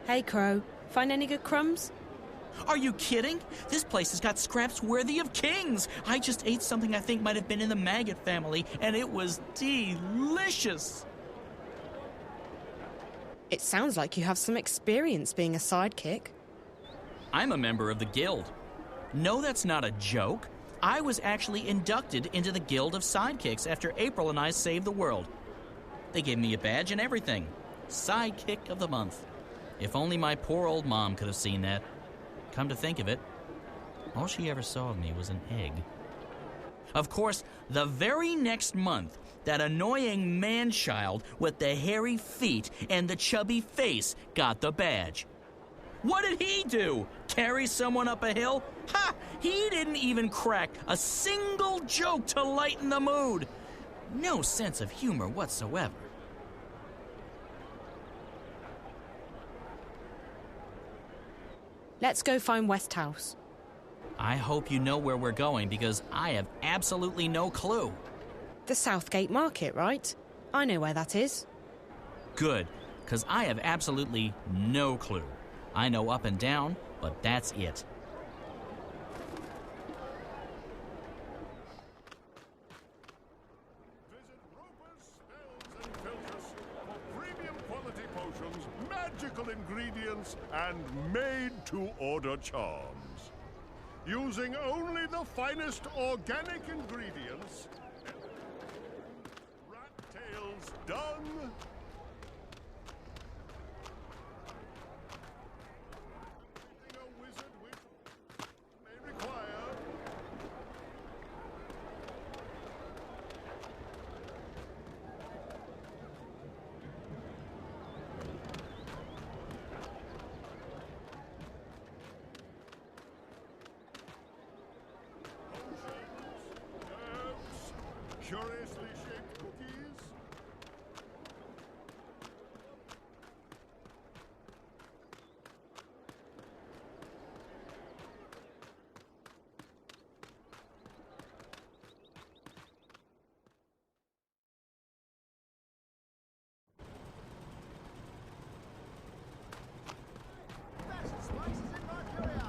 Hey, Crow. Find any good crumbs? Are you kidding? This place has got scraps worthy of kings. I just ate something I think might have been in the maggot family, and it was delicious. It sounds like you have some experience being a sidekick. I'm a member of the guild. No, that's not a joke. I was actually inducted into the Guild of Sidekicks after April and I saved the world. They gave me a badge and everything. Sidekick of the month. If only my poor old mom could have seen that. Come to think of it, all she ever saw of me was an egg. Of course, the very next month, that annoying man-child with the hairy feet and the chubby face got the badge. What did he do? Carry someone up a hill? Ha! He didn't even crack a single joke to lighten the mood. No sense of humor whatsoever. Let's go find Westhouse. I hope you know where we're going because I have absolutely no clue. The Southgate Market, right? I know where that is. Good, because I have absolutely no clue. I know up and down, but that's it. Visit Roper's Spells and Filters for premium quality potions, magical ingredients, and made-to-order charms. Using only the finest organic ingredients. Rat tails done. Everything a wizard may require. Curiously shaped cookies. Best spices in Arcadia.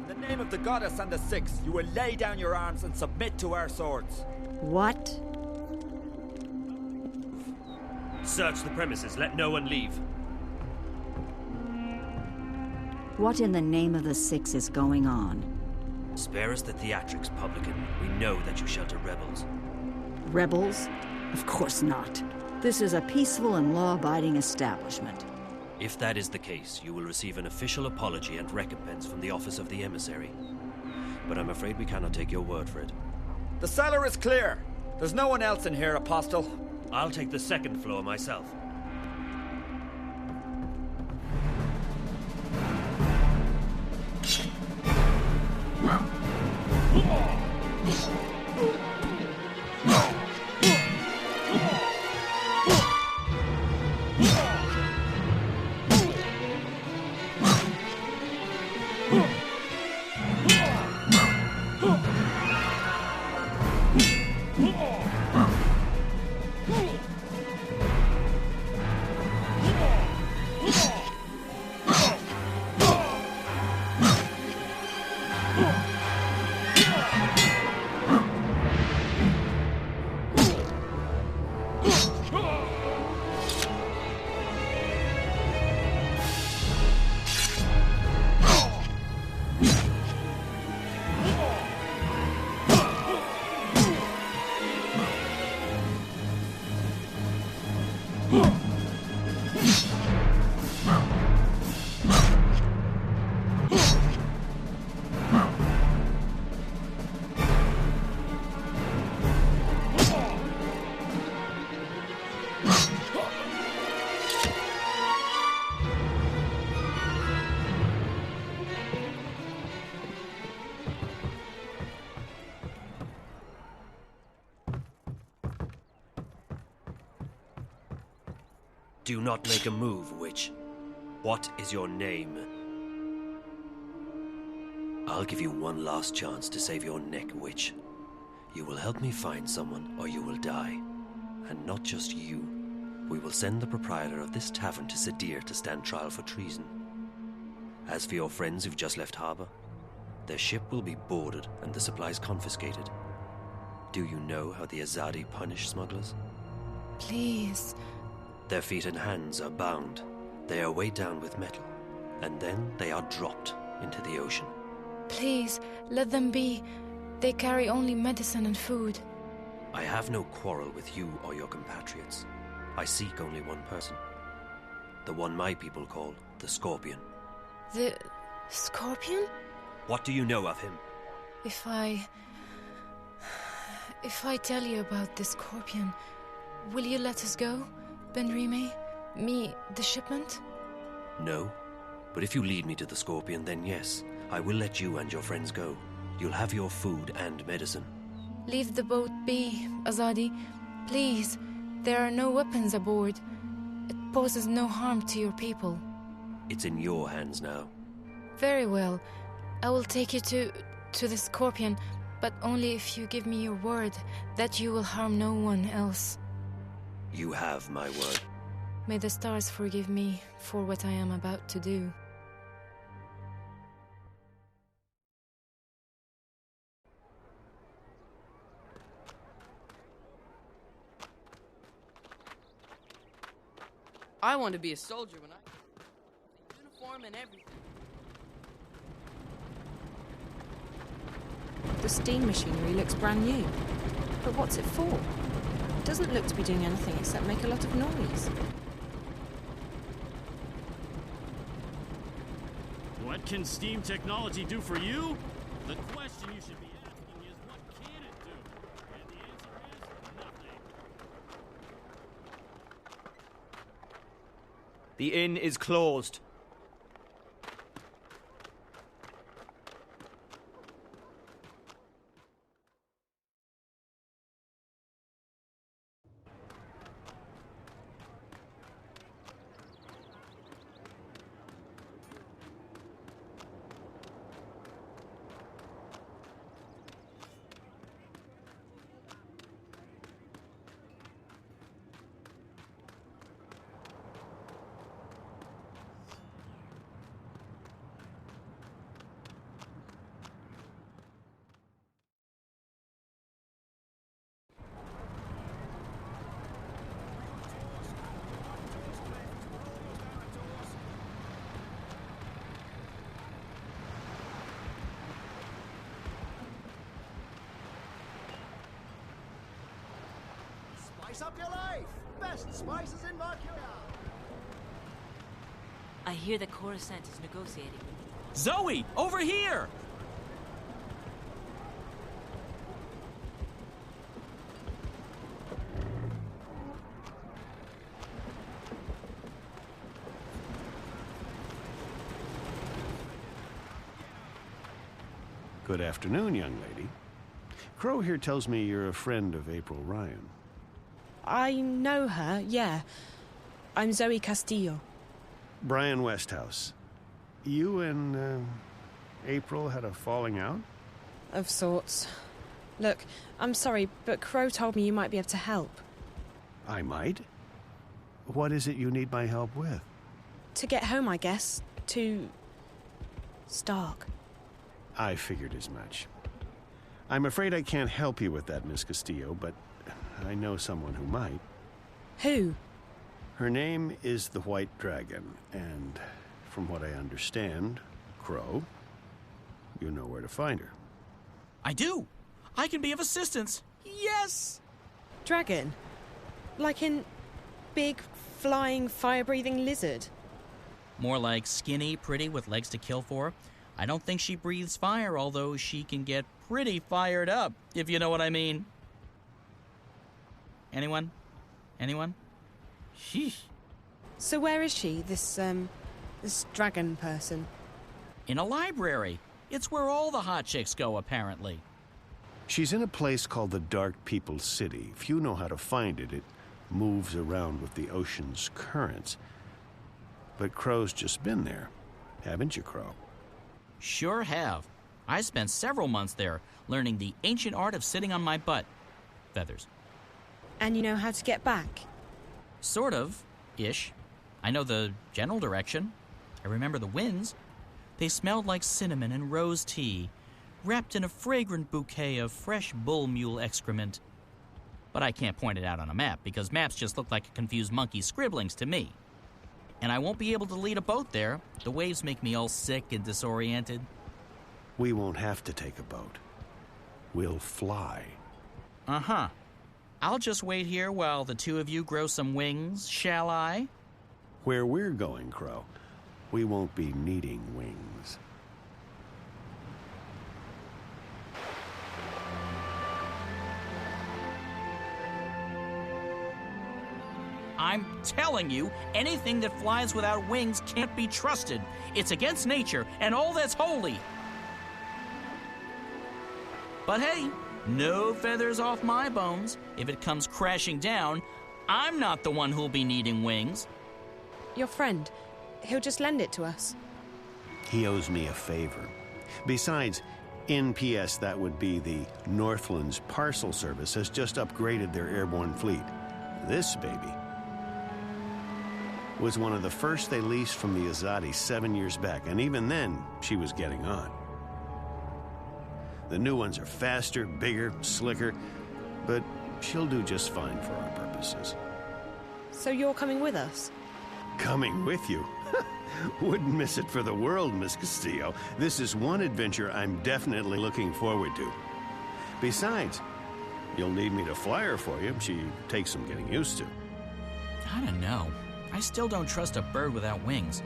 In the name of the goddess and the six, you will lay down your arms and submit to our swords. What? Search the premises. Let no one leave. What in the name of the six is going on? Spare us the theatrics, publican. We know that you shelter rebels. Rebels? Of course not. This is a peaceful and law-abiding establishment. If that is the case, you will receive an official apology and recompense from the Office of the Emissary. But I'm afraid we cannot take your word for it. The cellar is clear. There's no one else in here, Apostle. I'll take the second floor myself. Do not make a move, witch. What is your name? I'll give you one last chance to save your neck, witch. You will help me find someone, or you will die. And not just you. We will send the proprietor of this tavern to Sadir to stand trial for treason. As for your friends who've just left harbor, their ship will be boarded and the supplies confiscated. Do you know how the Aadii punish smugglers? Please. Their feet and hands are bound. They are weighed down with metal, and then they are dropped into the ocean. Please, let them be. They carry only medicine and food. I have no quarrel with you or your compatriots. I seek only one person. The one my people call the Scorpion. The Scorpion? What do you know of him? If I tell you about the Scorpion, will you let us go? Benrime? Me, the shipment? No. But if you lead me to the Scorpion, then yes, I will let you and your friends go. You'll have your food and medicine. Leave the boat be, Aadii. Please. There are no weapons aboard. It poses no harm to your people. It's in your hands now. Very well. I will take you to the Scorpion, but only if you give me your word that you will harm no one else. You have my word. May the stars forgive me for what I am about to do. I want to be a soldier when uniform and everything. The steam machinery looks brand new. But what's it for? It doesn't look to be doing anything except make a lot of noise. What can steam technology do for you? The question you should be asking is, what can it do? And the answer is nothing. The inn is closed. Spice up your life! Best spices in Arcadia! I hear that Coruscant is negotiating. Zoe, over here! Good afternoon, young lady. Crow here tells me you're a friend of April Ryan. I know her, yeah. I'm Zoe Castillo. Brian Westhouse. You and, April had a falling out? Of sorts. Look, I'm sorry, but Crow told me you might be able to help. I might? What is it you need my help with? To get home, I guess. To... Stark. I figured as much. I'm afraid I can't help you with that, Miss Castillo, but I know someone who might. Who? Her name is the White Dragon, and from what I understand, Crow, you know where to find her. I do. I can be of assistance. Yes! Dragon? Like in big, flying, fire-breathing lizard? More like skinny, pretty, with legs to kill for. I don't think she breathes fire, although she can get pretty fired up, if you know what I mean. Anyone? Anyone? Sheesh. So where is she, this dragon person? In a library. It's where all the hot chicks go, apparently. She's in a place called the Dark People's City. If you know how to find it, it moves around with the ocean's currents. But Crow's just been there, haven't you, Crow? Sure have. I spent several months there, learning the ancient art of sitting on my butt. Feathers. And you know how to get back? Sort of. Ish. I know the general direction. I remember the winds. They smelled like cinnamon and rose tea, wrapped in a fragrant bouquet of fresh bull mule excrement. But I can't point it out on a map, because maps just look like a confused monkey's scribblings to me. And I won't be able to lead a boat there. The waves make me all sick and disoriented. We won't have to take a boat. We'll fly. Uh-huh. I'll just wait here while the two of you grow some wings, shall I? Where we're going, Crow, we won't be needing wings. I'm telling you, anything that flies without wings can't be trusted. It's against nature and all that's holy. But hey, no feathers off my bones. If it comes crashing down, I'm not the one who'll be needing wings. Your friend, he'll just lend it to us. He owes me a favor. Besides, NPS, that would be the Northland's parcel service, has just upgraded their airborne fleet. This baby was one of the first they leased from the Aadii 7 years back, and even then, she was getting on. The new ones are faster, bigger, slicker, but she'll do just fine for our purposes. So you're coming with us? Coming with you? Wouldn't miss it for the world, Miss Castillo. This is one adventure I'm definitely looking forward to. Besides, you'll need me to fly her for you. She takes some getting used to. I don't know. I still don't trust a bird without wings.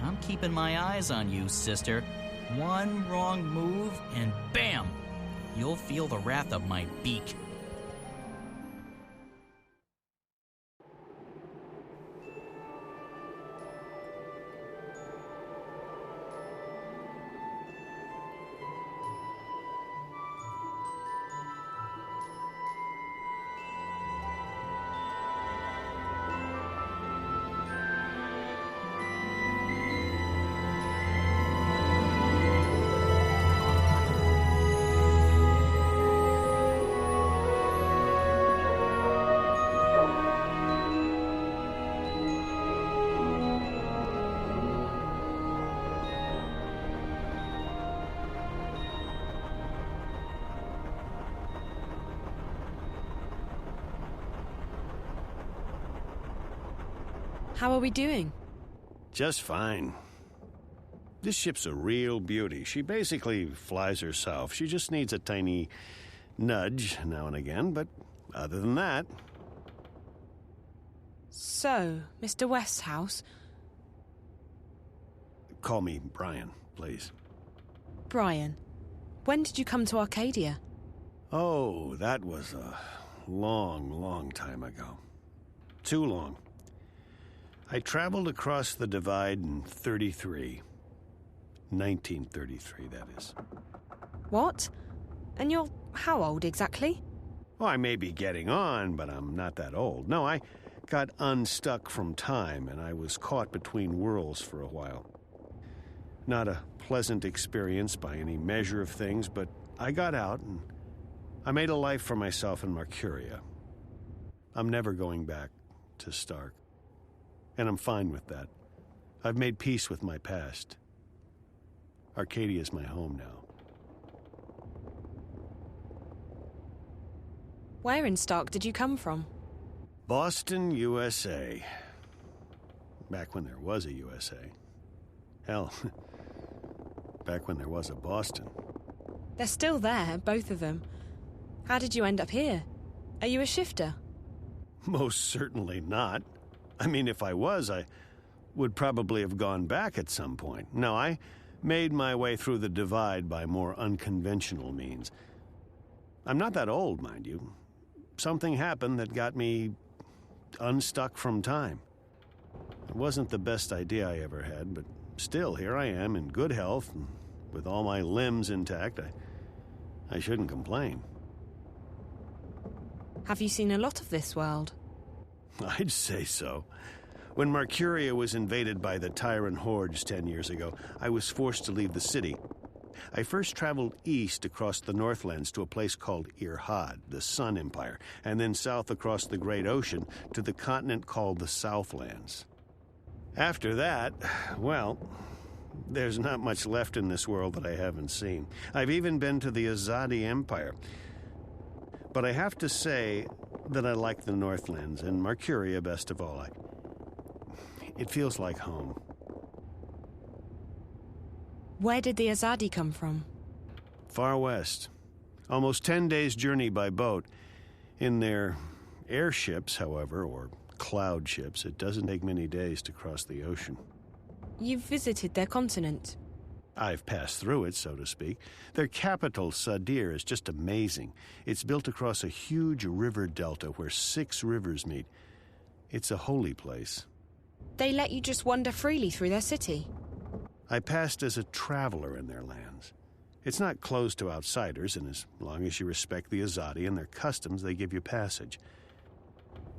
I'm keeping my eyes on you, sister. One wrong move, and bam! You'll feel the wrath of my beak. How are we doing? Just fine. This ship's a real beauty. She basically flies herself. She just needs a tiny nudge now and again, but other than that... So, Mr. Westhouse... Call me Brian, please. Brian, when did you come to Arcadia? Oh, that was a long, long time ago. Too long. I traveled across the divide in 1933, that is. What? And you're how old exactly? Well, I may be getting on, but I'm not that old. No, I got unstuck from time, and I was caught between worlds for a while. Not a pleasant experience by any measure of things, but I got out, and I made a life for myself in Mercuria. I'm never going back to Stark. And I'm fine with that. I've made peace with my past. Arcadia is my home now. Where in Stark did you come from? Boston, USA. Back when there was a USA. Hell, back when there was a Boston. They're still there, both of them. How did you end up here? Are you a shifter? Most certainly not. I mean, if I was, I would probably have gone back at some point. No, I made my way through the divide by more unconventional means. I'm not that old, mind you. Something happened that got me unstuck from time. It wasn't the best idea I ever had, but still, here I am in good health, and with all my limbs intact. I shouldn't complain. Have you seen a lot of this world? I'd say so. When Mercuria was invaded by the tyrant hordes 10 years ago, I was forced to leave the city. I first traveled east across the Northlands to a place called Irhad, the Sun Empire, and then south across the Great Ocean to the continent called the Southlands. After that, well, there's not much left in this world that I haven't seen. I've even been to the Aadii Empire. But I have to say that I like the Northlands, and Mercuria best of all. It feels like home. Where did the Aadii come from? Far west. Almost 10 days' journey by boat. In their airships, however, or cloud ships, it doesn't take many days to cross the ocean. You've visited their continent? I've passed through it, so to speak. Their capital, Sadir, is just amazing. It's built across a huge river delta where 6 rivers meet. It's a holy place. They let you just wander freely through their city? I passed as a traveler in their lands. It's not closed to outsiders, and as long as you respect the Aadii and their customs, they give you passage.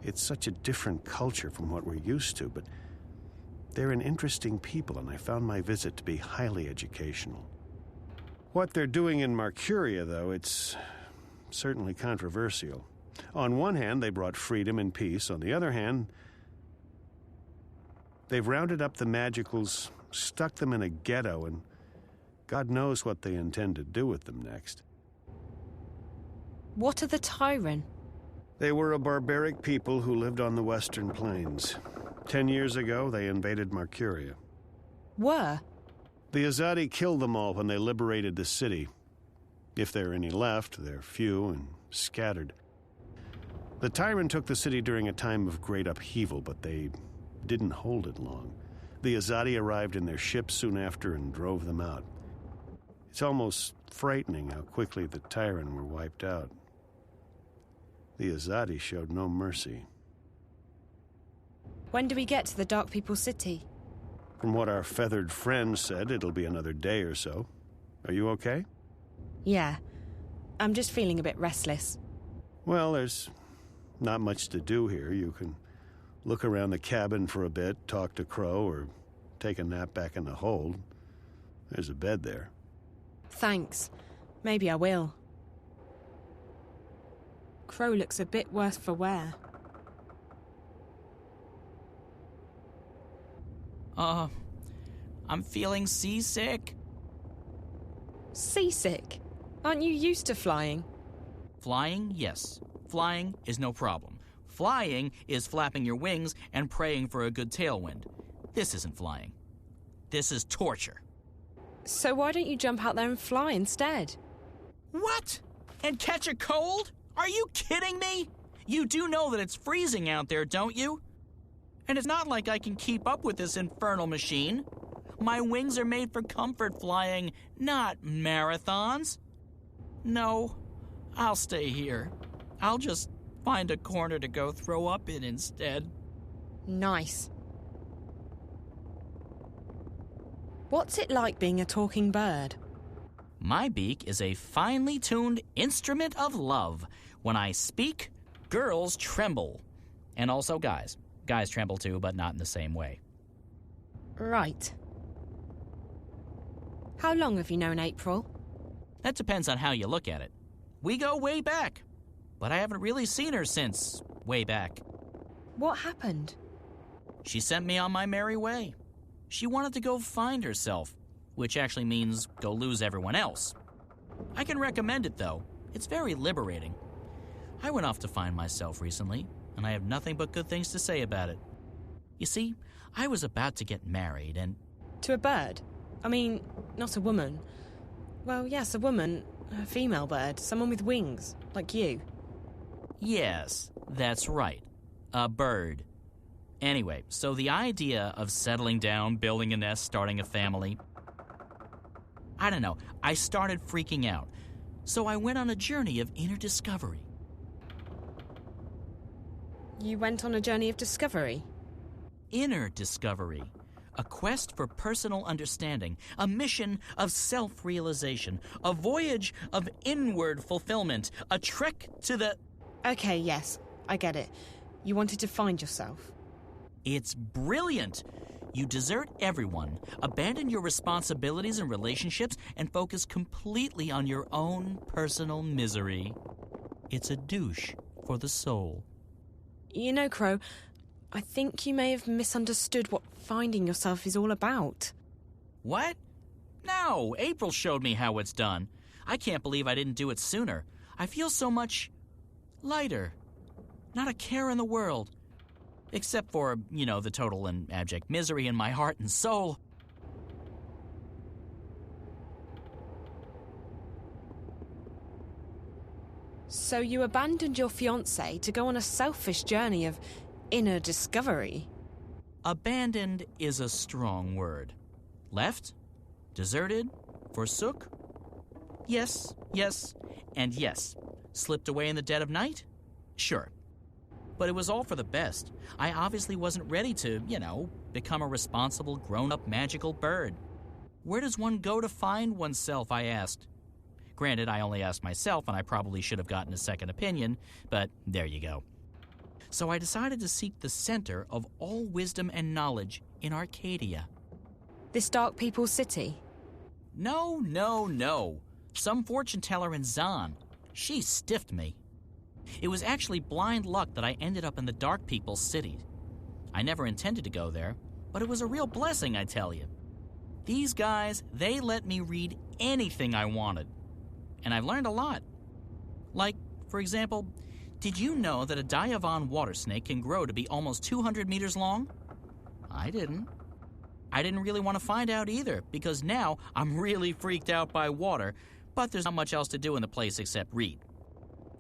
It's such a different culture from what we're used to, but they're an interesting people, and I found my visit to be highly educational. What they're doing in Mercuria, though, it's certainly controversial. On one hand, they brought freedom and peace. On the other hand, they've rounded up the Magicals, stuck them in a ghetto, and God knows what they intend to do with them next. What are the Tyrant? They were a barbaric people who lived on the Western Plains. 10 years ago, they invaded Mercuria. Were? The Aadii killed them all when they liberated the city. If there are any left, they're few and scattered. The Tyrant took the city during a time of great upheaval, but they didn't hold it long. The Aadii arrived in their ships soon after and drove them out. It's almost frightening how quickly the Tyrant were wiped out. The Aadii showed no mercy. When do we get to the Dark People's city? From what our feathered friend said, it'll be another day or so. Are you okay? Yeah. I'm just feeling a bit restless. Well, there's not much to do here. You can look around the cabin for a bit, talk to Crow, or take a nap back in the hold. There's a bed there. Thanks. Maybe I will. Crow looks a bit worse for wear. I'm feeling seasick. Seasick? Aren't you used to flying? Flying, yes. Flying is no problem. Flying is flapping your wings and praying for a good tailwind. This isn't flying. This is torture. So why don't you jump out there and fly instead? What? And catch a cold? Are you kidding me? You do know that it's freezing out there, don't you? And it's not like I can keep up with this infernal machine. My wings are made for comfort flying, not marathons. No, I'll stay here. I'll just find a corner to go throw up in instead. Nice. What's it like being a talking bird? My beak is a finely tuned instrument of love. When I speak, girls tremble. And also guys. Guys tremble too, but not in the same way. Right. How long have you known April? That depends on how you look at it. We go way back. But I haven't really seen her since way back. What happened? She sent me on my merry way. She wanted to go find herself. which actually means go lose everyone else. I can recommend it, though. It's very liberating. I went off to find myself recently, and I have nothing but good things to say about it. You see, I was about to get married and... To a bird? I mean, not a woman. Well, yes, a woman. A female bird. Someone with wings, like you. Yes, that's right. A bird. Anyway, so the idea of settling down, building a nest, starting a family... I don't know, I started freaking out. So I went on a journey of inner discovery. You went on a journey of discovery? Inner discovery. A quest for personal understanding, a mission of self-realization, a voyage of inward fulfillment, a trek to the... Okay, yes, I get it. You wanted to find yourself. It's brilliant. You desert everyone, abandon your responsibilities and relationships, and focus completely on your own personal misery. It's a douche for the soul. You know, Crow, I think you may have misunderstood what finding yourself is all about. What? No, April showed me how it's done. I can't believe I didn't do it sooner. I feel so much lighter. Not a care in the world. Except for, the total and abject misery in my heart and soul. So you abandoned your fiancé to go on a selfish journey of inner discovery? Abandoned is a strong word. Left? Deserted? Forsook? Yes, and yes. Slipped away in the dead of night? Sure. But it was all for the best. I obviously wasn't ready to, become a responsible, grown-up magical bird. Where does one go to find oneself, I asked. Granted, I only asked myself, and I probably should have gotten a second opinion, but there you go. So I decided to seek the center of all wisdom and knowledge in Arcadia. This Dark People's city? No. Some fortune teller in Zahn. She stiffed me. It was actually blind luck that I ended up in the Dark People's city. I never intended to go there, but it was a real blessing, I tell you. These guys, they let me read anything I wanted. And I've learned a lot. Like, for example, did you know that a Diavon water snake can grow to be almost 200 meters long? I didn't. I didn't really want to find out either, because now I'm really freaked out by water, but there's not much else to do in the place except read.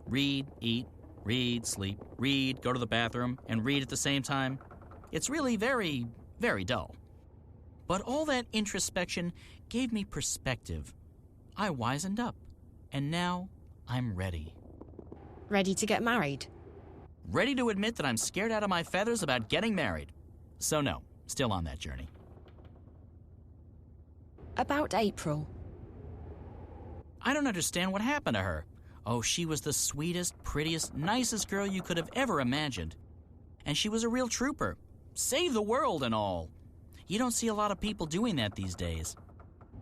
Read, eat, read, sleep, read, go to the bathroom, and read at the same time. It's really very, very dull. But all that introspection gave me perspective. I wisened up, and now I'm ready. Ready to get married? Ready to admit that I'm scared out of my feathers about getting married. So no, still on that journey. About April. I don't understand what happened to her. Oh, she was the sweetest, prettiest, nicest girl you could have ever imagined. And she was a real trooper. Save the world and all. You don't see a lot of people doing that these days.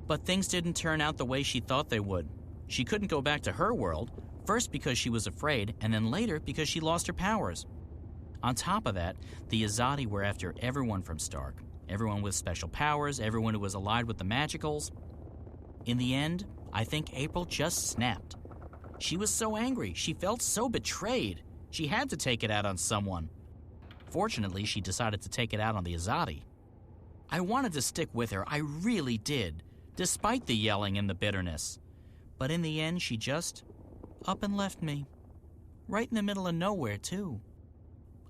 But things didn't turn out the way she thought they would. She couldn't go back to her world, first because she was afraid, and then later because she lost her powers. On top of that, the Aadii were after everyone from Stark. Everyone with special powers, everyone who was allied with the Magicals. In the end, I think April just snapped. She was so angry, she felt so betrayed. She had to take it out on someone. Fortunately, she decided to take it out on the Aadii. I wanted to stick with her, I really did, despite the yelling and the bitterness. But in the end, she just up and left me. Right in the middle of nowhere, too.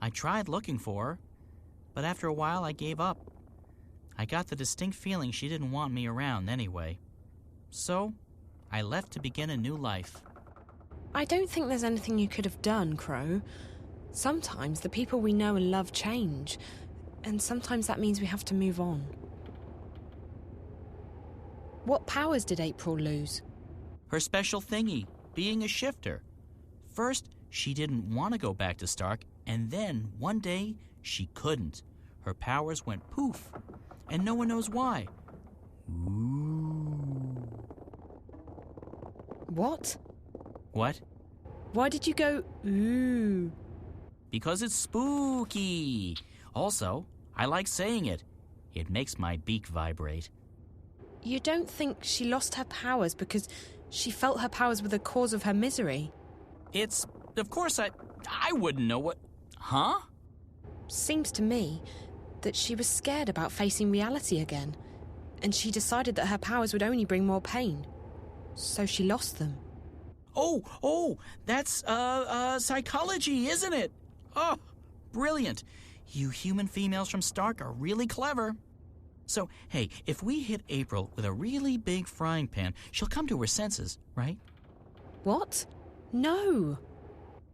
I tried looking for her, but after a while I gave up. I got the distinct feeling she didn't want me around anyway. So, I left to begin a new life. I don't think there's anything you could have done, Crow. Sometimes the people we know and love change, and sometimes that means we have to move on. What powers did April lose? Her special thingy, being a shifter. First, she didn't want to go back to Stark, and then, one day, she couldn't. Her powers went poof, and no one knows why. Ooh. What? What? Why did you go, ooh? Because it's spooky. Also, I like saying it. It makes my beak vibrate. You don't think she lost her powers because she felt her powers were the cause of her misery? Of course I wouldn't know what... Huh? Seems to me that she was scared about facing reality again, and she decided that her powers would only bring more pain. So she lost them. Oh, that's, psychology, isn't it? Oh, brilliant. You human females from Stark are really clever. So, hey, if we hit April with a really big frying pan, she'll come to her senses, right? What? No.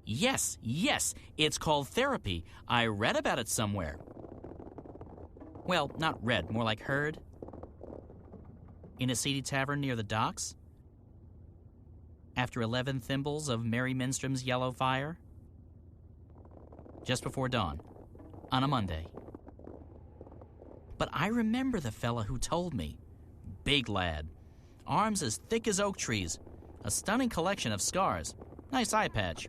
Yes, it's called therapy. I read about it somewhere. Well, not read, more like heard. In a seedy tavern near the docks. After 11 thimbles of Mary Minstrom's yellow fire. Just before dawn. On a Monday. But I remember the fella who told me. Big lad. Arms as thick as oak trees. A stunning collection of scars. Nice eye patch.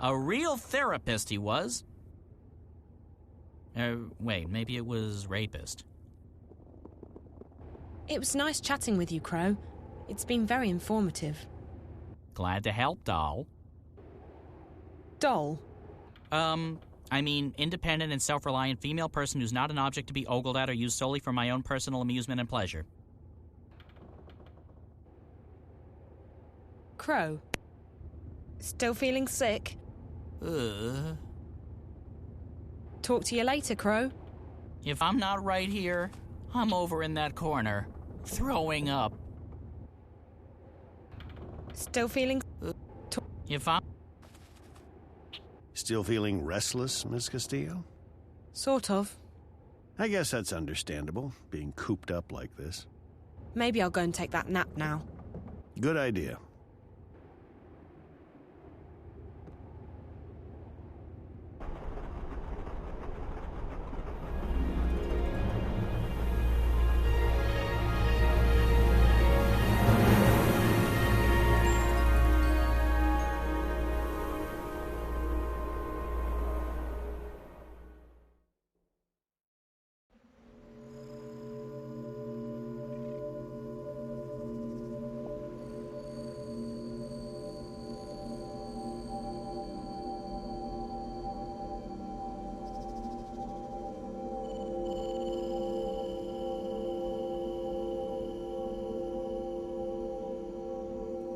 A real therapist he was. Wait, maybe it was rapist. It was nice chatting with you, Crow. It's been very informative. Glad to help, doll. Doll? I mean, independent and self-reliant female person who's not an object to be ogled at or used solely for my own personal amusement and pleasure. Crow? Still feeling sick? Talk to you later, Crow. If I'm not right here, I'm over in that corner, throwing up. Still feeling... If I'm... Still feeling restless, Miss Castillo? Sort of. I guess that's understandable, being cooped up like this. Maybe I'll go and take that nap now. Good idea.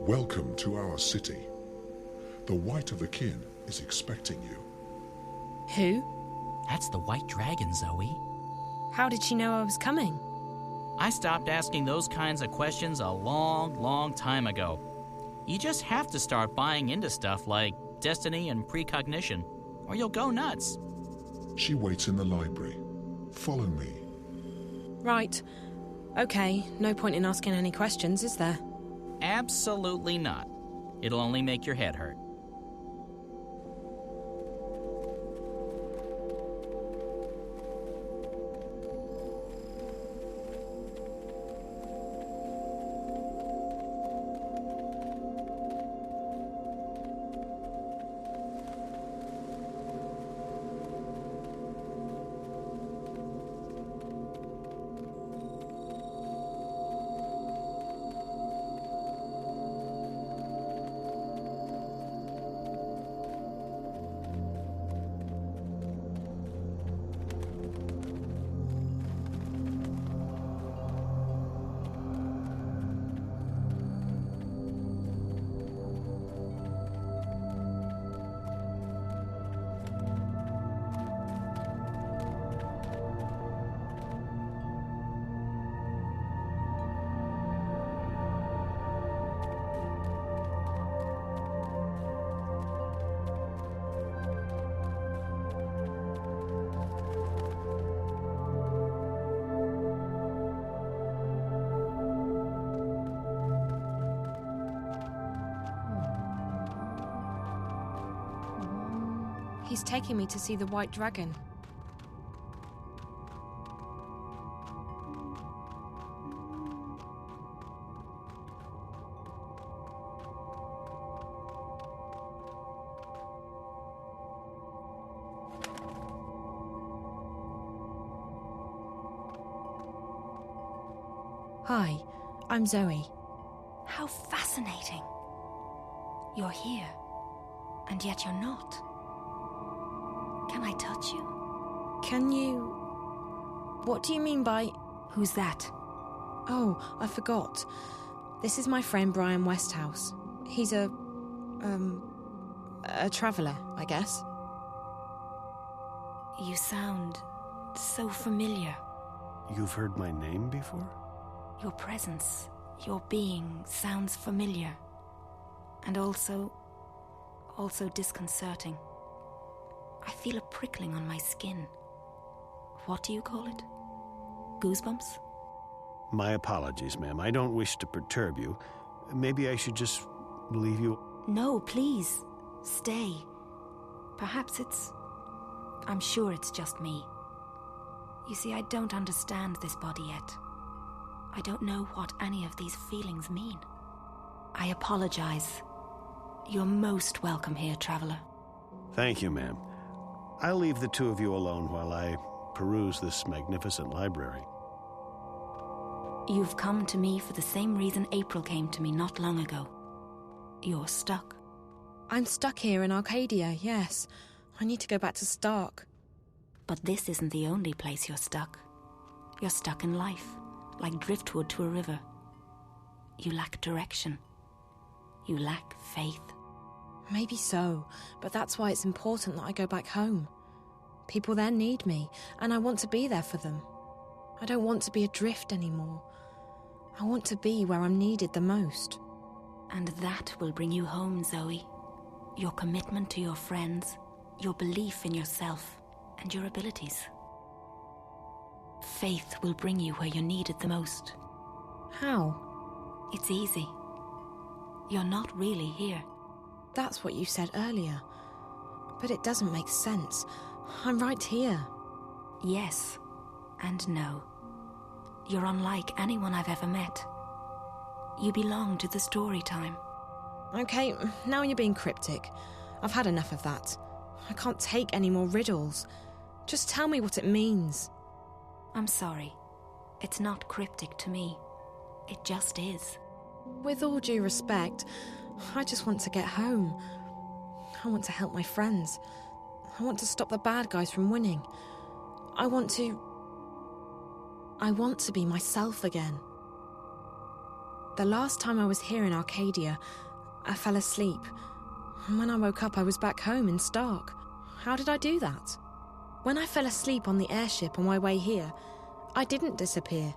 Welcome to our city. The White of Akin is expecting you. Who? That's the White Dragon, Zoe. How did she know I was coming? I stopped asking those kinds of questions a long time ago. You just have to start buying into stuff like destiny and precognition, or you'll go nuts. She waits in the library. Follow me. Right. Okay, no point in asking any questions, is there? Absolutely not. It'll only make your head hurt. He's taking me to see the White Dragon. Hi. I'm Zoe. How fascinating. You're here, and yet you're not. Can I touch you? Can you... What do you mean by... Who's that? Oh, I forgot. This is my friend Brian Westhouse. He's a traveller, I guess. You sound so familiar. You've heard my name before? Your presence, your being sounds familiar. And also disconcerting. I feel a prickling on my skin. What do you call it? Goosebumps? My apologies, ma'am. I don't wish to perturb you. Maybe I should just leave you... No, please. Stay. Perhaps I'm sure it's just me. You see, I don't understand this body yet. I don't know what any of these feelings mean. I apologize. You're most welcome here, traveler. Thank you, ma'am. I'll leave the two of you alone while I peruse this magnificent library. You've come to me for the same reason April came to me not long ago. You're stuck. I'm stuck here in Arcadia, yes. I need to go back to Stark. But this isn't the only place you're stuck. You're stuck in life, like driftwood to a river. You lack direction. You lack faith. Maybe so, but that's why it's important that I go back home. People there need me, and I want to be there for them. I don't want to be adrift anymore. I want to be where I'm needed the most. And that will bring you home, Zoe. Your commitment to your friends, your belief in yourself, and your abilities. Faith will bring you where you're needed the most. How? It's easy. You're not really here. That's what you said earlier. But it doesn't make sense. I'm right here. Yes, and no. You're unlike anyone I've ever met. You belong to the story time. Okay, now you're being cryptic. I've had enough of that. I can't take any more riddles. Just tell me what it means. I'm sorry. It's not cryptic to me. It just is. With all due respect, I just want to get home. I want to help my friends. I want to stop the bad guys from winning. I want to be myself again. The last time I was here in Arcadia, I fell asleep. And when I woke up, I was back home in Stark. How did I do that? When I fell asleep on the airship on my way here, I didn't disappear.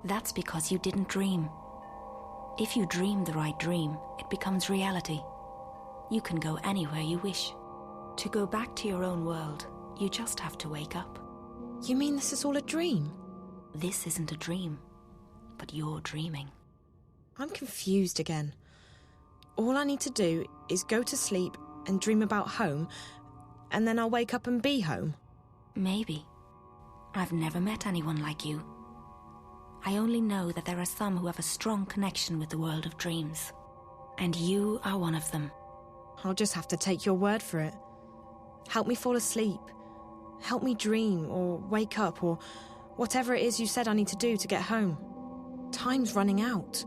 That's because you didn't dream. If you dream the right dream, it becomes reality. You can go anywhere you wish. To go back to your own world, you just have to wake up. You mean this is all a dream? This isn't a dream, but you're dreaming. I'm confused again. All I need to do is go to sleep and dream about home, and then I'll wake up and be home. Maybe. I've never met anyone like you. I only know that there are some who have a strong connection with the world of dreams. And you are one of them. I'll just have to take your word for it. Help me fall asleep. Help me dream or wake up or whatever it is you said I need to do to get home. Time's running out.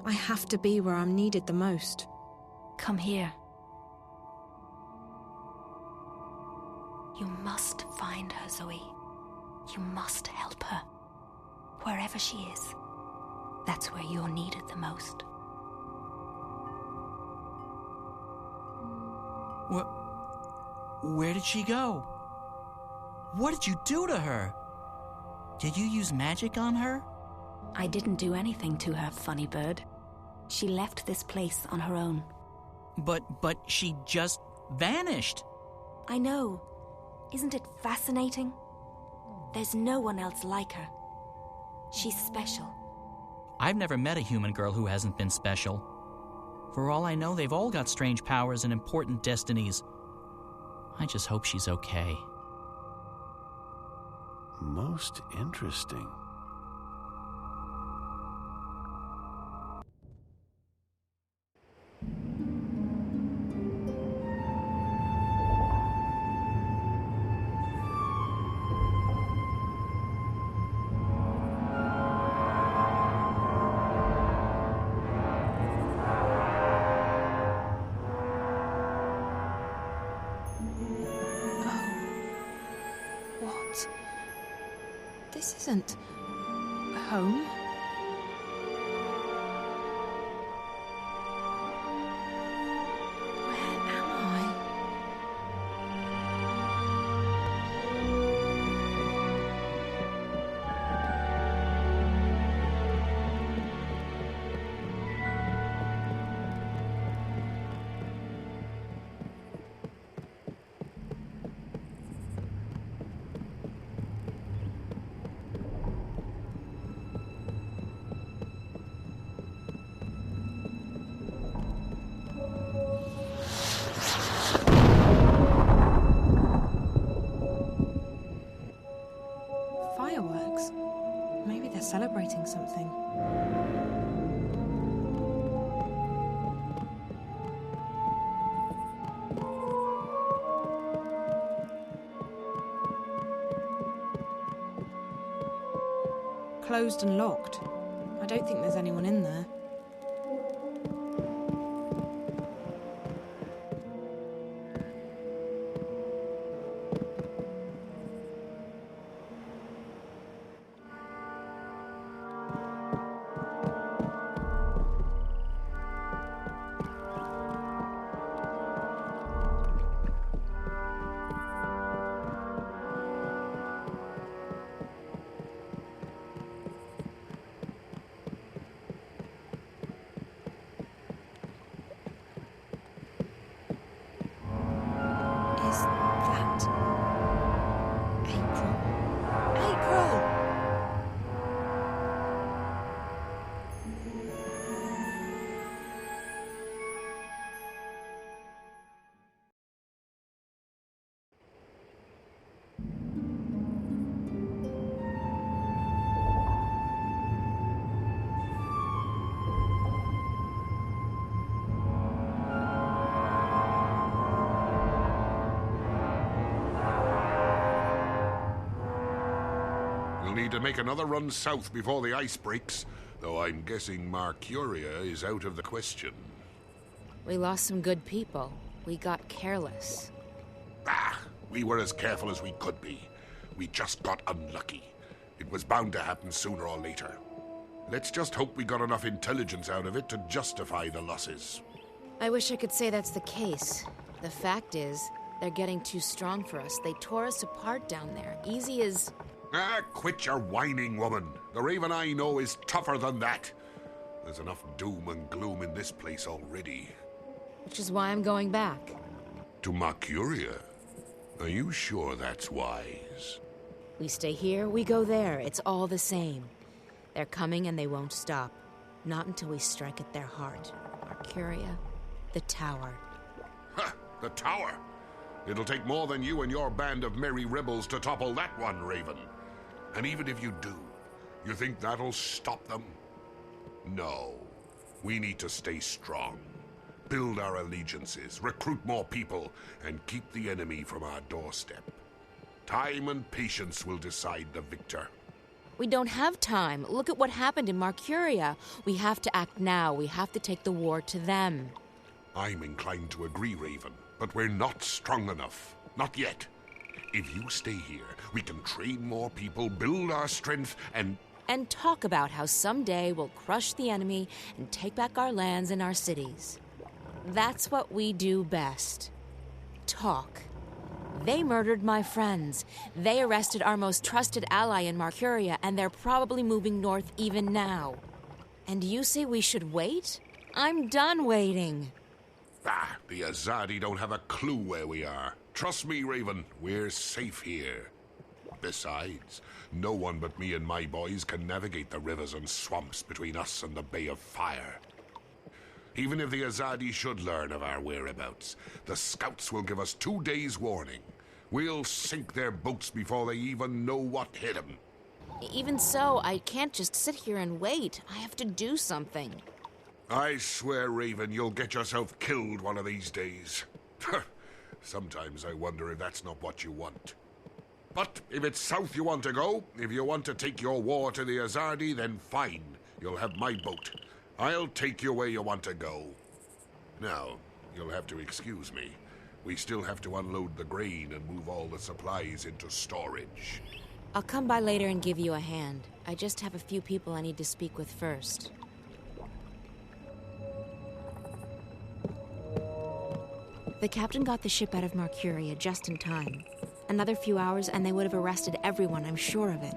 I have to be where I'm needed the most. Come here. You must find her, Zoe. You must help her. Wherever she is, that's where you're needed the most. Where did she go? What did you do to her? Did you use magic on her? I didn't do anything to her, funny bird. She left this place on her own. But she just vanished. I know. Isn't it fascinating? There's no one else like her. She's special. I've never met a human girl who hasn't been special. For all I know, they've all got strange powers and important destinies. I just hope she's okay. Most interesting. This isn't home. Where am I? Fireworks? Maybe they're celebrating something. Closed and locked. I don't think there's anyone in there. Is that April? April! We'll need to make another run south before the ice breaks, though I'm guessing Mercuria is out of the question. We lost some good people. We got careless. We were as careful as we could be. We just got unlucky. It was bound to happen sooner or later. Let's just hope we got enough intelligence out of it to justify the losses. I wish I could say that's the case. The fact is, they're getting too strong for us. They tore us apart down there. Easy as... Quit your whining, woman. The Raven I know is tougher than that. There's enough doom and gloom in this place already. Which is why I'm going back. To Mercuria? Are you sure that's wise? We stay here, we go there. It's all the same. They're coming and they won't stop. Not until we strike at their heart. Arcadia, the tower. The tower? It'll take more than you and your band of merry rebels to topple that one, Raven. And even if you do, you think that'll stop them? No. We need to stay strong. Build our allegiances, recruit more people, and keep the enemy from our doorstep. Time and patience will decide the victor. We don't have time. Look at what happened in Mercuria. We have to act now. We have to take the war to them. I'm inclined to agree, Raven, but we're not strong enough. Not yet. If you stay here, we can train more people, build our strength, and talk about how someday we'll crush the enemy and take back our lands and our cities. That's what we do best. Talk. They murdered my friends. They arrested our most trusted ally in Mercuria, and they're probably moving north even now. And you say we should wait? I'm done waiting. The Aadii don't have a clue where we are. Trust me, Raven, we're safe here. Besides, no one but me and my boys can navigate the rivers and swamps between us and the Bay of Fire. Even if the Aadii should learn of our whereabouts, the scouts will give us 2 days' warning. We'll sink their boats before they even know what hit them. Even so, I can't just sit here and wait. I have to do something. I swear, Raven, you'll get yourself killed one of these days. Sometimes I wonder if that's not what you want. But if it's south you want to go, if you want to take your war to the Aadii, then fine. You'll have my boat. I'll take you where you want to go. Now, you'll have to excuse me. We still have to unload the grain and move all the supplies into storage. I'll come by later and give you a hand. I just have a few people I need to speak with first. The captain got the ship out of Mercuria just in time. Another few hours and they would have arrested everyone, I'm sure of it.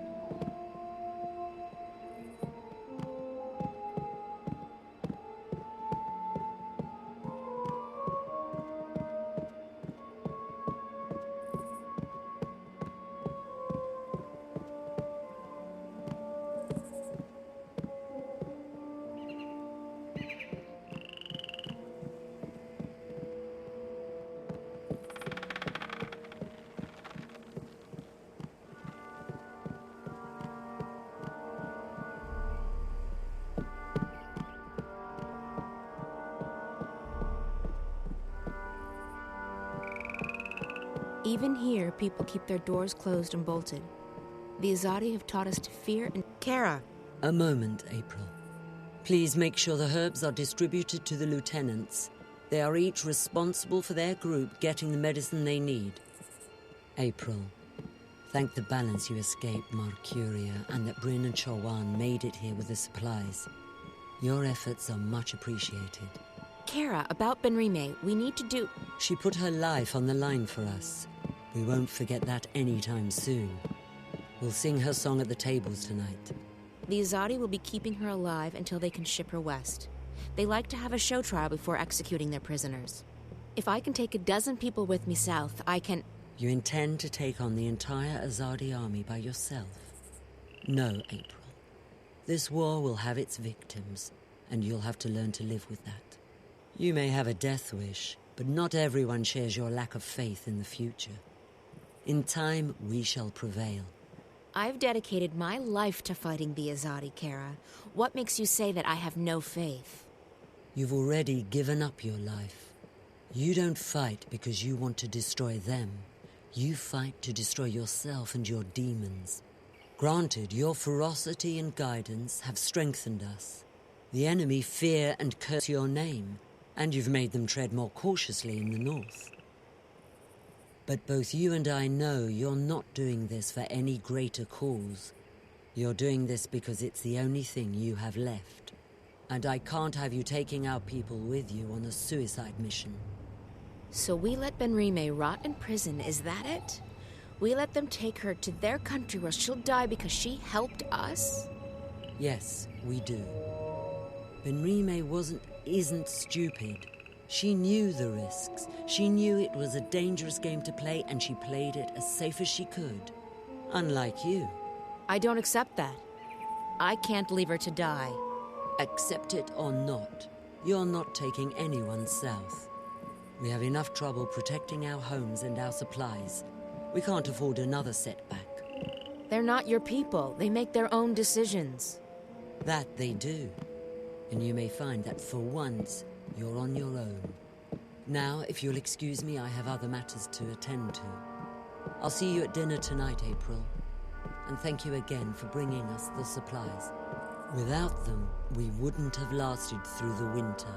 Even here, people keep their doors closed and bolted. The Aadii have taught us to fear and... Kara! A moment, April. Please make sure the herbs are distributed to the lieutenants. They are each responsible for their group getting the medicine they need. April, thank the balance you escaped Mercuria and that Bryn and Chawan made it here with the supplies. Your efforts are much appreciated. Kara, about Benrime, we need to do... She put her life on the line for us. We won't forget that anytime soon. We'll sing her song at the tables tonight. The Aadii will be keeping her alive until they can ship her west. They like to have a show trial before executing their prisoners. If I can take a dozen people with me south, I can... You intend to take on the entire Aadii army by yourself? No, April. This war will have its victims, and you'll have to learn to live with that. You may have a death wish, but not everyone shares your lack of faith in the future. In time, we shall prevail. I've dedicated my life to fighting the Aadii, Kara. What makes you say that I have no faith? You've already given up your life. You don't fight because you want to destroy them. You fight to destroy yourself and your demons. Granted, your ferocity and guidance have strengthened us. The enemy fear and curse your name, and you've made them tread more cautiously in the north. But both you and I know you're not doing this for any greater cause. You're doing this because it's the only thing you have left. And I can't have you taking our people with you on a suicide mission. So we let Benrime rot in prison, is that it? We let them take her to their country where she'll die because she helped us? Yes, we do. Benrime isn't stupid. She knew the risks. She knew it was a dangerous game to play, and she played it as safe as she could. Unlike you. I don't accept that. I can't leave her to die. Accept it or not, you're not taking anyone south. We have enough trouble protecting our homes and our supplies. We can't afford another setback. They're not your people. They make their own decisions. That they do. And you may find that for once, you're on your own. Now, if you'll excuse me, I have other matters to attend to. I'll see you at dinner tonight, April. And thank you again for bringing us the supplies. Without them, we wouldn't have lasted through the winter.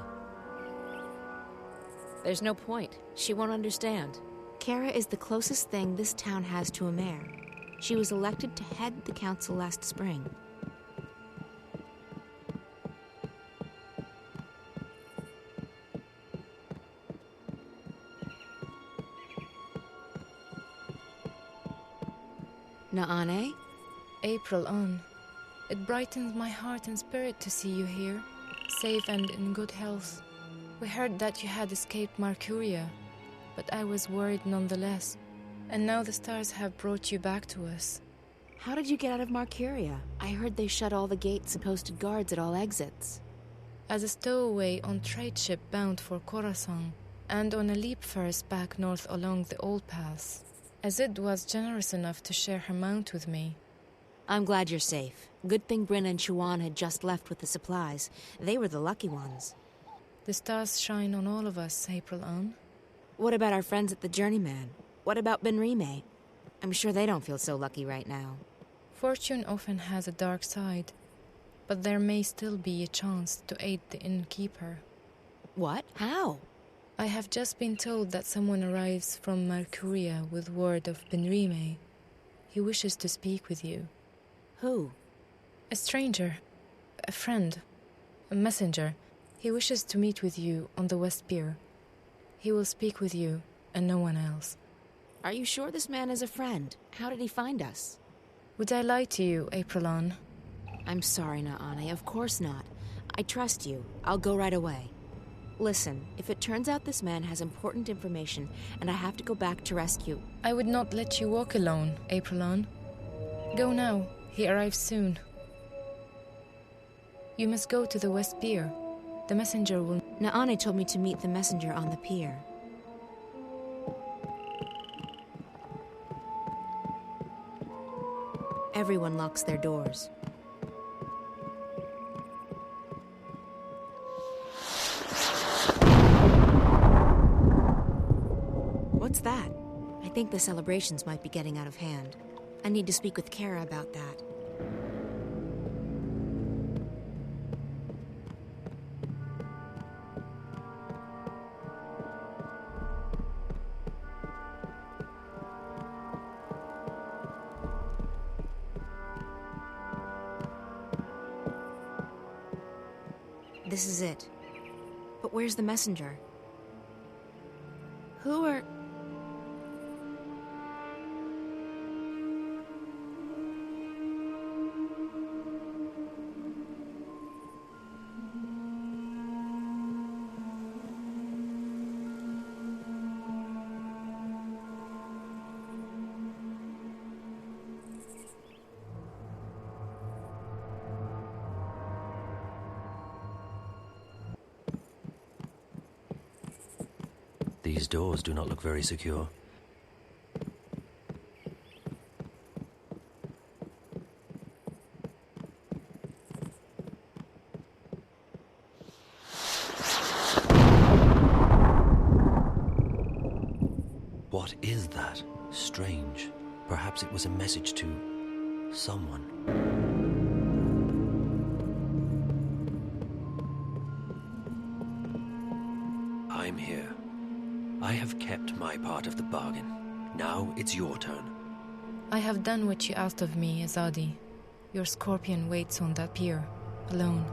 There's no point. She won't understand. Kara is the closest thing this town has to a mayor. She was elected to head the council last spring. Naane? April on. It brightens my heart and spirit to see you here, safe and in good health. We heard that you had escaped Mercuria, but I was worried nonetheless. And now the stars have brought you back to us. How did you get out of Mercuria? I heard they shut all the gates and posted guards at all exits. As a stowaway on trade ship bound for Khorasan, and on a leap first back north along the old paths. Azid was generous enough to share her mount with me. I'm glad you're safe. Good thing Bryn and Chawan had just left with the supplies. They were the lucky ones. The stars shine on all of us, April on. What about our friends at the Journeyman? What about Benrime? I'm sure they don't feel so lucky right now. Fortune often has a dark side, but there may still be a chance to aid the innkeeper. What? How? I have just been told that someone arrives from Mercuria with word of Benrime. He wishes to speak with you. Who? A stranger. A friend. A messenger. He wishes to meet with you on the West Pier. He will speak with you and no one else. Are you sure this man is a friend? How did he find us? Would I lie to you, Aprilon? I'm sorry, Naani. Of course not. I trust you. I'll go right away. Listen, if it turns out this man has important information and I have to go back to rescue... I would not let you walk alone, Aprilon. Go now. He arrives soon. You must go to the West Pier. The messenger will... Naani told me to meet the messenger on the pier. Everyone locks their doors. What's that? I think the celebrations might be getting out of hand. I need to speak with Kara about that. This is it. But where's the messenger? Who are... These doors do not look very secure. What is that? Strange. Perhaps it was a message to someone. I'm here. I have kept my part of the bargain. Now it's your turn. I have done what you asked of me, Aadii. Your scorpion waits on that pier, alone.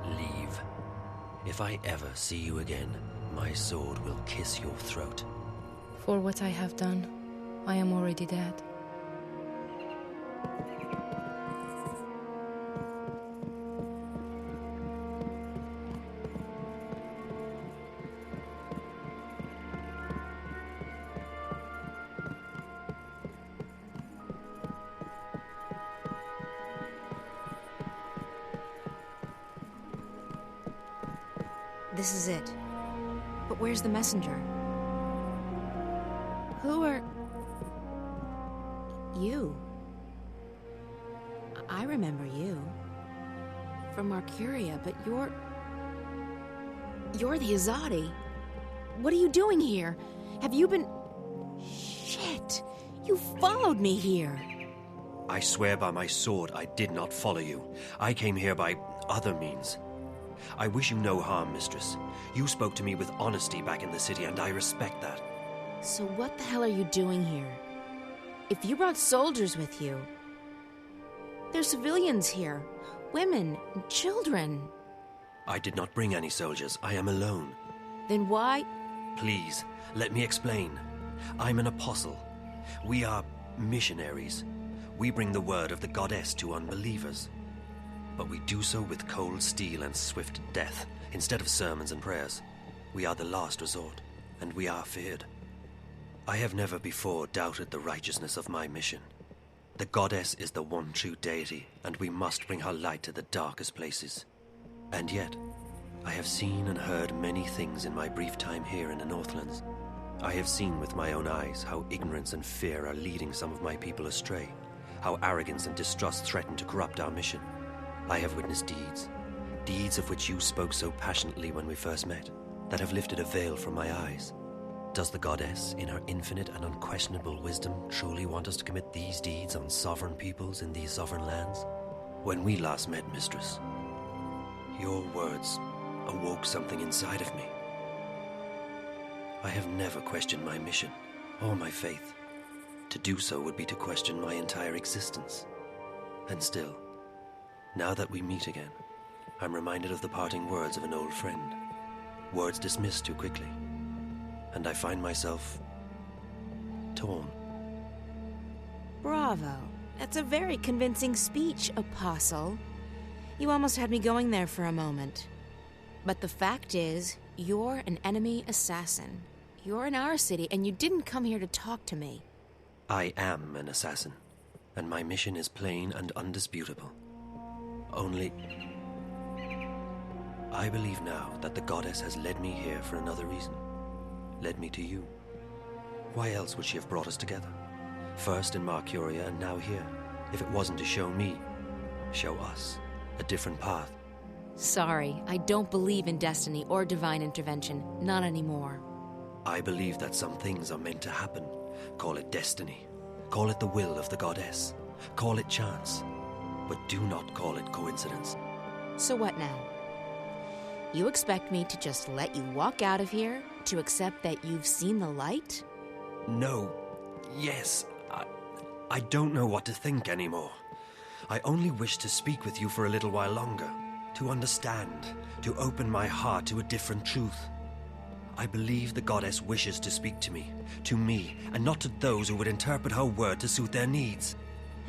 Leave. If I ever see you again, my sword will kiss your throat. For what I have done, I am already dead. This is it. But where's the messenger? Who are... You? I remember you. From Arcadia, but you're the Aadii. What are you doing here? Have you been... Shit! You followed me here! I swear by my sword I did not follow you. I came here by other means. I wish you no harm, mistress. You spoke to me with honesty back in the city, and I respect that. So what the hell are you doing here? If you brought soldiers with you... There's civilians here. Women and children. I did not bring any soldiers. I am alone. Then why... Please, let me explain. I'm an apostle. We are missionaries. We bring the word of the goddess to unbelievers. But we do so with cold steel and swift death, instead of sermons and prayers. We are the last resort, and we are feared. I have never before doubted the righteousness of my mission. The goddess is the one true deity, and we must bring her light to the darkest places. And yet, I have seen and heard many things in my brief time here in the Northlands. I have seen with my own eyes how ignorance and fear are leading some of my people astray, how arrogance and distrust threaten to corrupt our mission. I have witnessed deeds of which you spoke so passionately when we first met, that have lifted a veil from my eyes. Does the goddess, in her infinite and unquestionable wisdom, truly want us to commit these deeds on sovereign peoples in these sovereign lands? When we last met, mistress, your words awoke something inside of me. I have never questioned my mission or my faith. To do so would be to question my entire existence. And still, now that we meet again, I'm reminded of the parting words of an old friend. Words dismissed too quickly. And I find myself torn. Bravo. That's a very convincing speech, Apostle. You almost had me going there for a moment. But the fact is, you're an enemy assassin. You're in our city, and you didn't come here to talk to me. I am an assassin, and my mission is plain and undisputable. Only, I believe now that the goddess has led me here for another reason. Led me to you. Why else would she have brought us together? First in Marcuria and now here, if it wasn't to show me, show us, a different path. Sorry, I don't believe in destiny or divine intervention. Not anymore. I believe that some things are meant to happen. Call it destiny. Call it the will of the goddess. Call it chance. But do not call it coincidence. So what now? You expect me to just let you walk out of here? To accept that you've seen the light? No. Yes. I don't know what to think anymore. I only wish to speak with you for a little while longer. To understand. To open my heart to a different truth. I believe the goddess wishes to speak to me, and not to those who would interpret her word to suit their needs.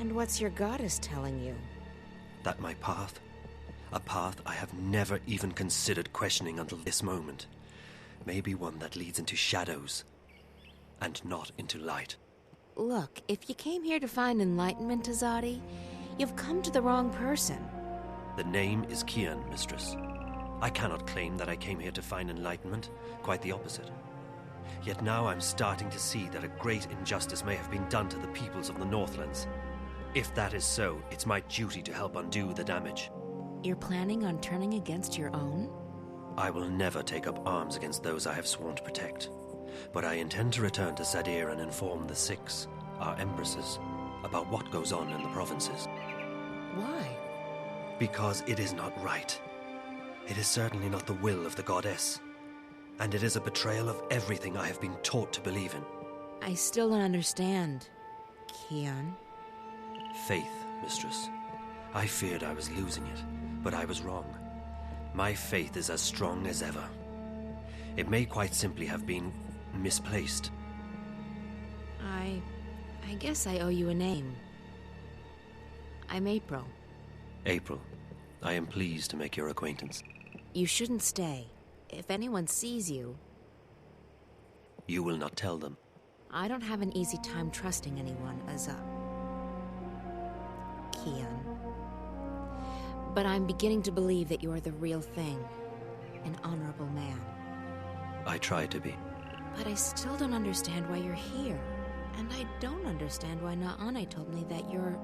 And what's your goddess telling you? That my path, a path I have never even considered questioning until this moment, may be one that leads into shadows, and not into light. Look, if you came here to find enlightenment, Aadii, you've come to the wrong person. The name is Kian, mistress. I cannot claim that I came here to find enlightenment, quite the opposite. Yet now I'm starting to see that a great injustice may have been done to the peoples of the Northlands. If that is so, it's my duty to help undo the damage. You're planning on turning against your own? I will never take up arms against those I have sworn to protect. But I intend to return to Sadir and inform the Six, our empresses, about what goes on in the provinces. Why? Because it is not right. It is certainly not the will of the goddess. And it is a betrayal of everything I have been taught to believe in. I still don't understand, Kian. Faith, mistress. I feared I was losing it, but I was wrong. My faith is as strong as ever. It may quite simply have been misplaced. I guess I owe you a name. I'm April. April, I am pleased to make your acquaintance. You shouldn't stay. If anyone sees you... You will not tell them. I don't have an easy time trusting anyone, Kian. But I'm beginning to believe that you're the real thing. An honorable man. I try to be. But I still don't understand why you're here. And I don't understand why Naane told me that you're...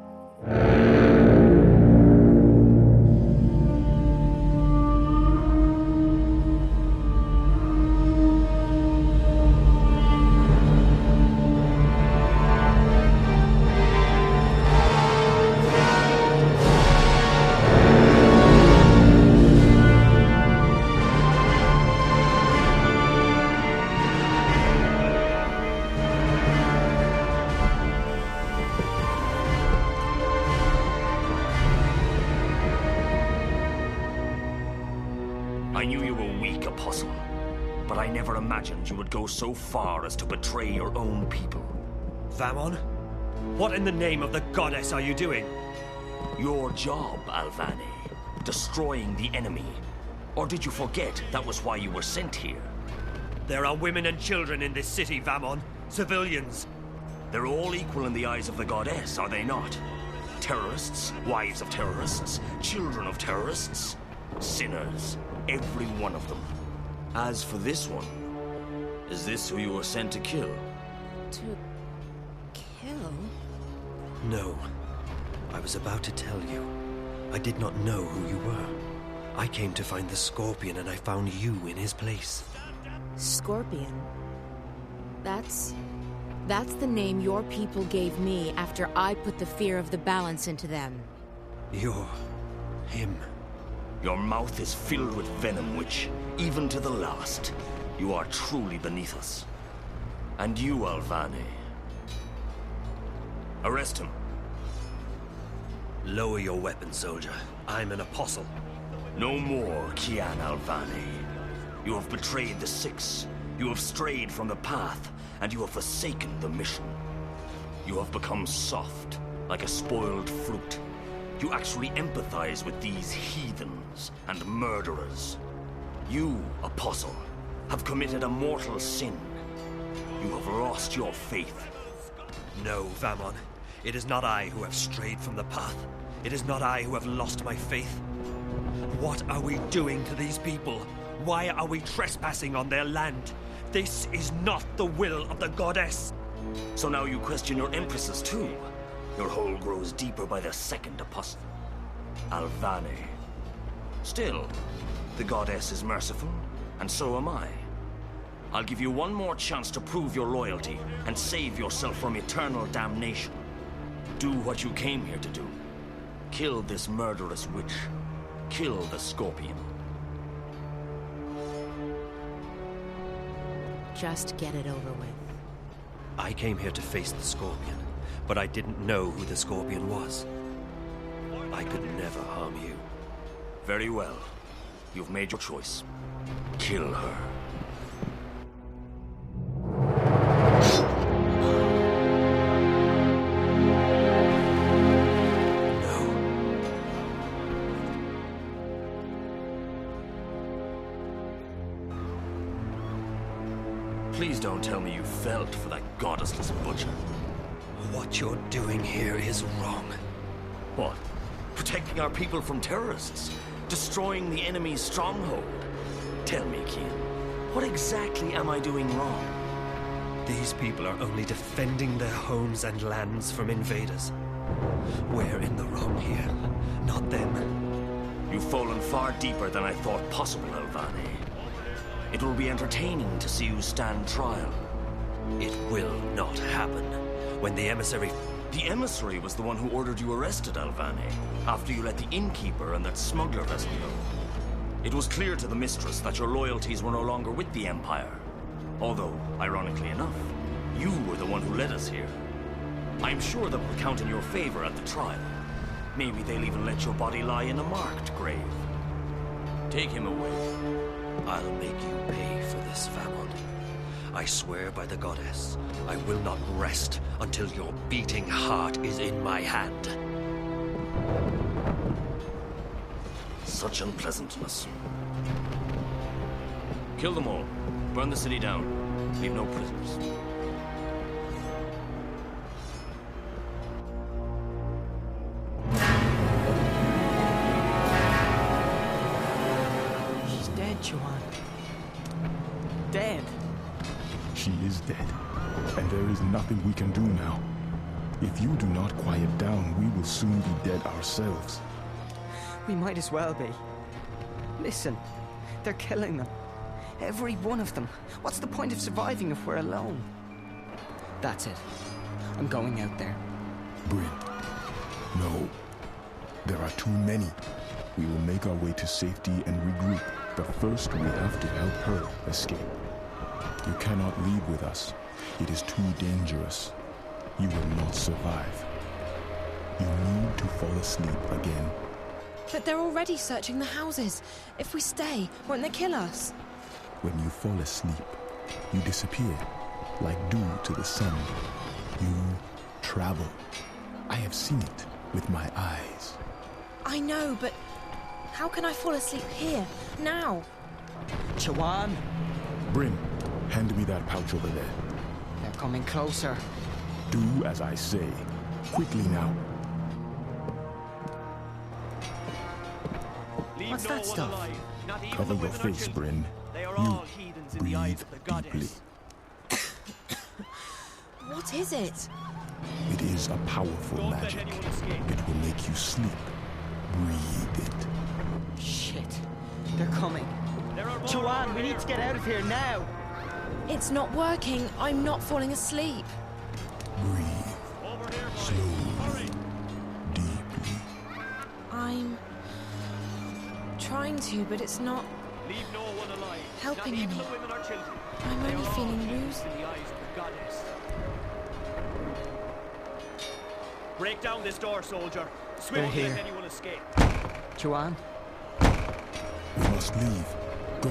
I knew you were weak, Apostle, but I never imagined you would go so far as to betray your own people. Vamon? What in the name of the goddess are you doing? Your job, Alvane. Destroying the enemy. Or did you forget that was why you were sent here? There are women and children in this city, Vamon. Civilians. They're all equal in the eyes of the goddess, are they not? Terrorists, wives of terrorists, children of terrorists, sinners, every one of them. As for this one, is this who you were sent to kill? To... kill? No. I was about to tell you. I did not know who you were. I came to find the Scorpion and I found you in his place. Scorpion? That's the name your people gave me after I put the fear of the balance into them. You're... him. Your mouth is filled with venom, which, even to the last, you are truly beneath us. And you, Alvane. Arrest him. Lower your weapon, soldier. I'm an apostle. No more, Kian Alvani. You have betrayed the Six. You have strayed from the path, and you have forsaken the mission. You have become soft, like a spoiled fruit. You actually empathize with these heathens and murderers. You, Apostle, have committed a mortal sin. You have lost your faith. No, Vamon. It is not I who have strayed from the path. It is not I who have lost my faith. What are we doing to these people? Why are we trespassing on their land? This is not the will of the goddess. So now you question your empresses too. Your hole grows deeper by the second, Apostle. Alvani. Still, the goddess is merciful, and so am I. I'll give you one more chance to prove your loyalty and save yourself from eternal damnation. Do what you came here to do. Kill this murderous witch. Kill the Scorpion. Just get it over with. I came here to face the Scorpion, but I didn't know who the Scorpion was. I could never harm you. Very well. You've made your choice. Kill her. Please don't tell me you felt for that goddessless butcher. What you're doing here is wrong. What? Protecting our people from terrorists? Destroying the enemy's stronghold? Tell me, Kian, what exactly am I doing wrong? These people are only defending their homes and lands from invaders. We're in the wrong here, not them. You've fallen far deeper than I thought possible, Alvani. It will be entertaining to see you stand trial. It will not happen. When the emissary... The emissary was the one who ordered you arrested, Alvani, after you let the innkeeper and that smuggler vessel go. It was clear to the mistress that your loyalties were no longer with the Empire. Although, ironically enough, you were the one who led us here. I'm sure that will count in your favor at the trial. Maybe they'll even let your body lie in a marked grave. Take him away. I'll make you pay for this, Vamon. I swear by the goddess, I will not rest until your beating heart is in my hand. Such unpleasantness. Kill them all. Burn the city down. Leave no prisoners. She's dead, Juan. Dead. She is dead, and there is nothing we can do now. If you do not quiet down, we will soon be dead ourselves. We might as well be. Listen, they're killing them. Every one of them. What's the point of surviving if we're alone? That's it. I'm going out there. Bryn, no. There are too many. We will make our way to safety and regroup, but first we have to help her escape. You cannot leave with us. It is too dangerous. You will not survive. You need to fall asleep again. But they're already searching the houses. If we stay, won't they kill us? When you fall asleep, you disappear, like dew to the sun. You travel. I have seen it with my eyes. I know, but how can I fall asleep here, now? Juan! Bryn, hand me that pouch over there. They're coming closer. Do as I say. Quickly now. What's that stuff? Cover your face, Bryn. You breathe deeply. What is it? It is a powerful magic. It will make you sleep. Breathe it. Shit. They're coming. Juan, we need to get out of here now. It's not working. I'm not falling asleep. Breathe. Slowly. Deeply. I'm trying to, but it's not helping any. I'm only feeling woozy. Break down this door, soldier. They're Swiftly here. let anyone escape. Joanne? We must leave. Go.